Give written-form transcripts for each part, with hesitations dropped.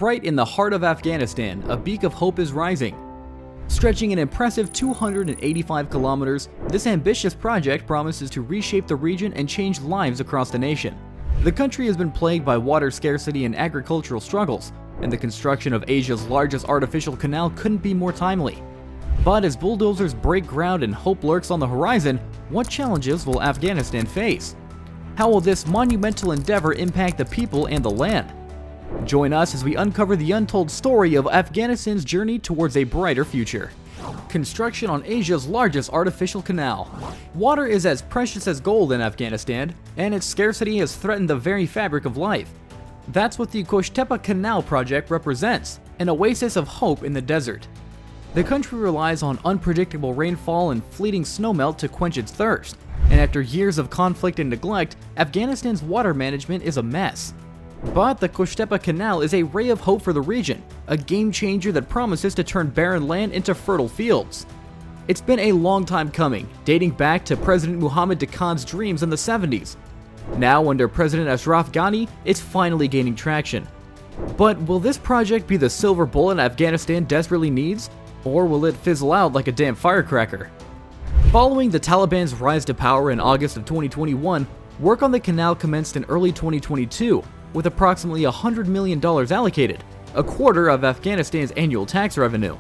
Right in the heart of Afghanistan, a beak of hope is rising. Stretching an impressive 285 kilometers, this ambitious project promises to reshape the region and change lives across the nation. The country has been plagued by water scarcity and agricultural struggles, and the construction of Asia's largest artificial canal couldn't be more timely. But as bulldozers break ground and hope lurks on the horizon, what challenges will Afghanistan face? How will this monumental endeavor impact the people and the land? Join us as we uncover the untold story of Afghanistan's journey towards a brighter future. Construction on Asia's largest artificial canal. Water is as precious as gold in Afghanistan, and its scarcity has threatened the very fabric of life. That's what the Qosh Tepa Canal project represents, an oasis of hope in the desert. The country relies on unpredictable rainfall and fleeting snowmelt to quench its thirst, and after years of conflict and neglect, Afghanistan's water management is a mess. But the Qosh Tepa Canal is a ray of hope for the region, a game changer that promises to turn barren land into fertile fields. It's been a long time coming, dating back to President Muhammad Khan's dreams in the 70s. Now, under President Ashraf Ghani, it's finally gaining traction. But will this project be the silver bullet Afghanistan desperately needs, or will it fizzle out like a damn firecracker? Following the Taliban's rise to power in August of 2021, work on the canal commenced in early 2022, with approximately $100 million allocated, a quarter of Afghanistan's annual tax revenue.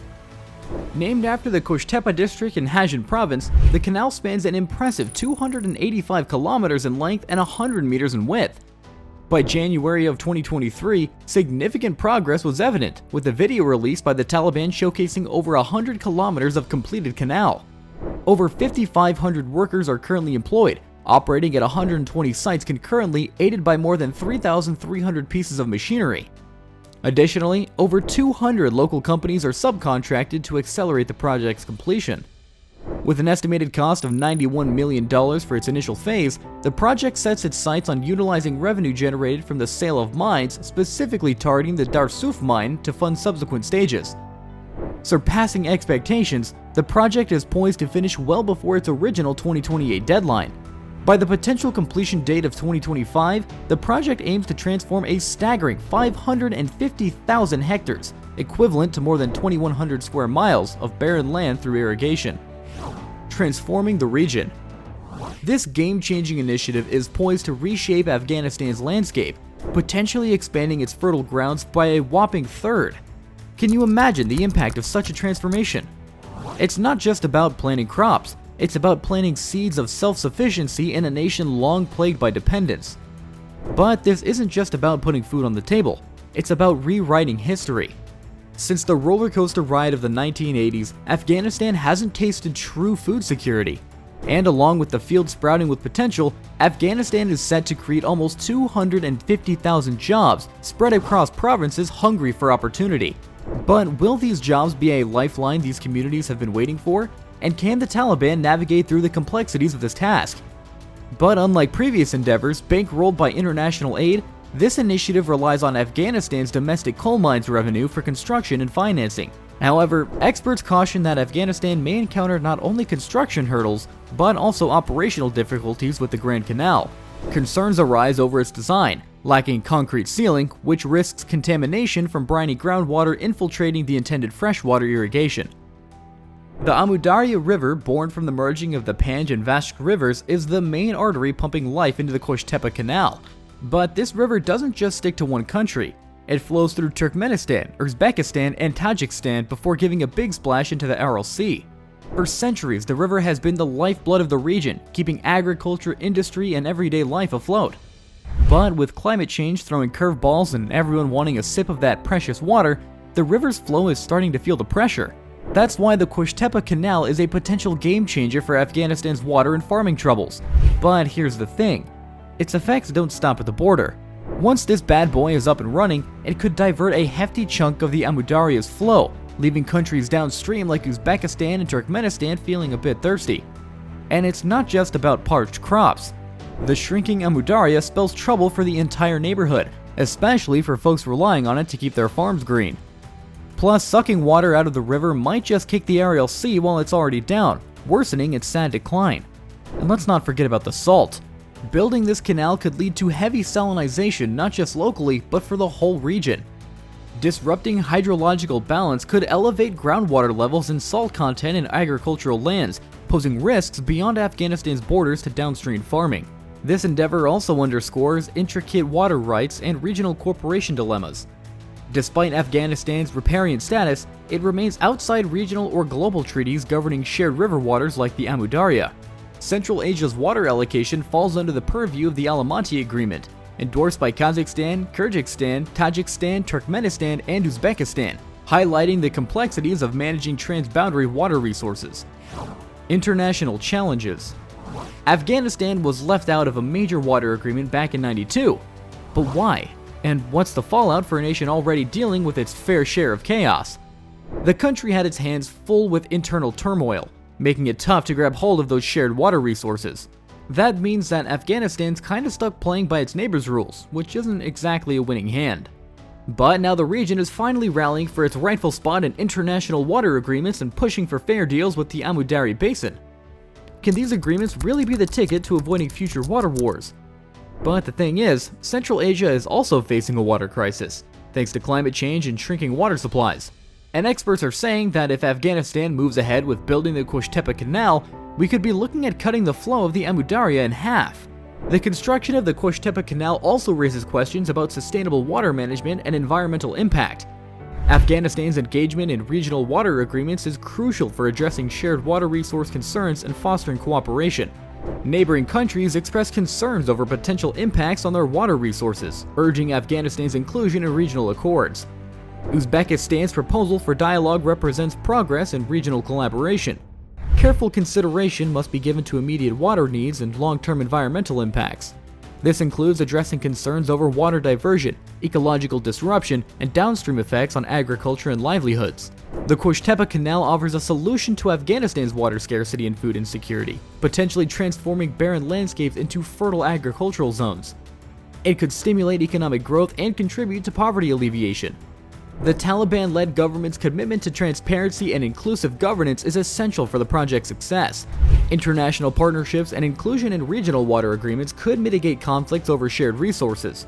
Named after the Qosh Tepa district in Hazan province, the canal spans an impressive 285 kilometers in length and 100 meters in width. By January of 2023, significant progress was evident, with a video released by the Taliban showcasing over 100 kilometers of completed canal. Over 5,500 workers are currently employed, operating at 120 sites concurrently, aided by more than 3,300 pieces of machinery. Additionally, over 200 local companies are subcontracted to accelerate the project's completion. With an estimated cost of $91 million for its initial phase, the project sets its sights on utilizing revenue generated from the sale of mines, specifically targeting the Darsuf mine to fund subsequent stages. Surpassing expectations, the project is poised to finish well before its original 2028 deadline. By the potential completion date of 2025, the project aims to transform a staggering 550,000 hectares, equivalent to more than 2,100 square miles of barren land through irrigation. Transforming the region. This game-changing initiative is poised to reshape Afghanistan's landscape, potentially expanding its fertile grounds by a whopping third. Can you imagine the impact of such a transformation? It's not just about planting crops. It's about planting seeds of self-sufficiency in a nation long plagued by dependence. But this isn't just about putting food on the table, it's about rewriting history. Since the roller coaster ride of the 1980s, Afghanistan hasn't tasted true food security. And along with the field sprouting with potential, Afghanistan is set to create almost 250,000 jobs spread across provinces hungry for opportunity. But will these jobs be a lifeline these communities have been waiting for? And can the Taliban navigate through the complexities of this task? But unlike previous endeavors bankrolled by international aid, this initiative relies on Afghanistan's domestic coal mines revenue for construction and financing. However, experts caution that Afghanistan may encounter not only construction hurdles, but also operational difficulties with the Grand Canal. Concerns arise over its design, lacking concrete sealing, which risks contamination from briny groundwater infiltrating the intended freshwater irrigation. The Amu Darya River, born from the merging of the Panj and Vashk rivers, is the main artery pumping life into the Qosh Tepa Canal. But this river doesn't just stick to one country. It flows through Turkmenistan, Uzbekistan, and Tajikistan before giving a big splash into the Aral Sea. For centuries, the river has been the lifeblood of the region, keeping agriculture, industry, and everyday life afloat. But with climate change throwing curveballs and everyone wanting a sip of that precious water, the river's flow is starting to feel the pressure. That's why the Qosh Tepa Canal is a potential game changer for Afghanistan's water and farming troubles. But here's the thing, its effects don't stop at the border. Once this bad boy is up and running, it could divert a hefty chunk of the Amu Darya's flow, leaving countries downstream like Uzbekistan and Turkmenistan feeling a bit thirsty. And it's not just about parched crops. The shrinking Amu Darya spells trouble for the entire neighborhood, especially for folks relying on it to keep their farms green. Plus, sucking water out of the river might just kick the Aral Sea while it's already down, worsening its sad decline. And let's not forget about the salt. Building this canal could lead to heavy salinization not just locally, but for the whole region. Disrupting hydrological balance could elevate groundwater levels and salt content in agricultural lands, posing risks beyond Afghanistan's borders to downstream farming. This endeavor also underscores intricate water rights and regional cooperation dilemmas. Despite Afghanistan's riparian status, it remains outside regional or global treaties governing shared river waters like the Amu Darya. Central Asia's water allocation falls under the purview of the Almaty Agreement, endorsed by Kazakhstan, Kyrgyzstan, Tajikistan, Turkmenistan, and Uzbekistan, highlighting the complexities of managing transboundary water resources. International challenges. Afghanistan was left out of a major water agreement back in '92. But why? And what's the fallout for a nation already dealing with its fair share of chaos? The country had its hands full with internal turmoil, making it tough to grab hold of those shared water resources. That means that Afghanistan's kinda stuck playing by its neighbors' rules, which isn't exactly a winning hand. But now the region is finally rallying for its rightful spot in international water agreements and pushing for fair deals with the Amu Darya Basin. Can these agreements really be the ticket to avoiding future water wars? But the thing is, Central Asia is also facing a water crisis, thanks to climate change and shrinking water supplies. And experts are saying that if Afghanistan moves ahead with building the Qosh Tepa Canal, we could be looking at cutting the flow of the Amu Darya in half. The construction of the Qosh Tepa Canal also raises questions about sustainable water management and environmental impact. Afghanistan's engagement in regional water agreements is crucial for addressing shared water resource concerns and fostering cooperation. Neighboring countries express concerns over potential impacts on their water resources, urging Afghanistan's inclusion in regional accords. Uzbekistan's proposal for dialogue represents progress in regional collaboration. Careful consideration must be given to immediate water needs and long-term environmental impacts. This includes addressing concerns over water diversion, ecological disruption, and downstream effects on agriculture and livelihoods. The Qosh Tepa Canal offers a solution to Afghanistan's water scarcity and food insecurity, potentially transforming barren landscapes into fertile agricultural zones. It could stimulate economic growth and contribute to poverty alleviation. The Taliban-led government's commitment to transparency and inclusive governance is essential for the project's success. International partnerships and inclusion in regional water agreements could mitigate conflicts over shared resources.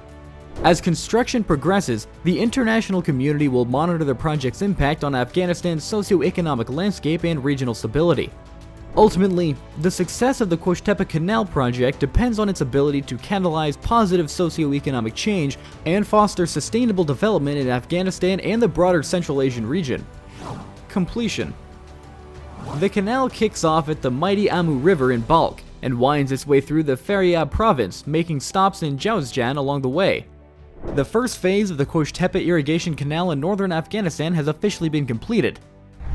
As construction progresses, the international community will monitor the project's impact on Afghanistan's socio-economic landscape and regional stability. Ultimately, the success of the Qosh Tepa Canal project depends on its ability to catalyze positive socio-economic change and foster sustainable development in Afghanistan and the broader Central Asian region. Completion. The canal kicks off at the mighty Amu River in Balkh and winds its way through the Faryab province, making stops in Jawzjan along the way. The first phase of the Qosh Tepa irrigation canal in northern Afghanistan has officially been completed.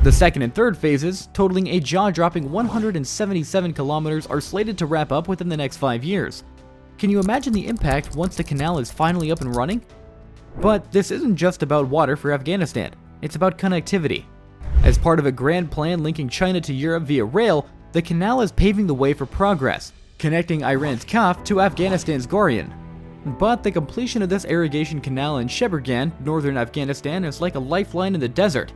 The second and third phases, totaling a jaw-dropping 177 kilometers, are slated to wrap up within the next 5 years. Can you imagine the impact once the canal is finally up and running? But this isn't just about water for Afghanistan, it's about connectivity. As part of a grand plan linking China to Europe via rail, the canal is paving the way for progress, connecting Iran's Kaf to Afghanistan's Gorian. But the completion of this irrigation canal in Sheberghan, northern Afghanistan, is like a lifeline in the desert.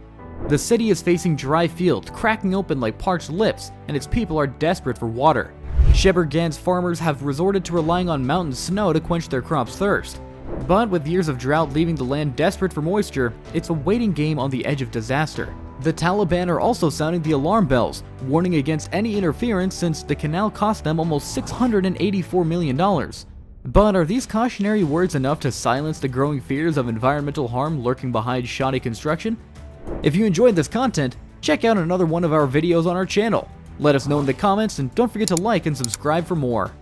The city is facing dry fields, cracking open like parched lips, and its people are desperate for water. Sheberghan's farmers have resorted to relying on mountain snow to quench their crops' thirst. But with years of drought leaving the land desperate for moisture, it's a waiting game on the edge of disaster. The Taliban are also sounding the alarm bells, warning against any interference since the canal cost them almost $684 million. But are these cautionary words enough to silence the growing fears of environmental harm lurking behind shoddy construction? If you enjoyed this content, check out another one of our videos on our channel. Let us know in the comments and don't forget to like and subscribe for more.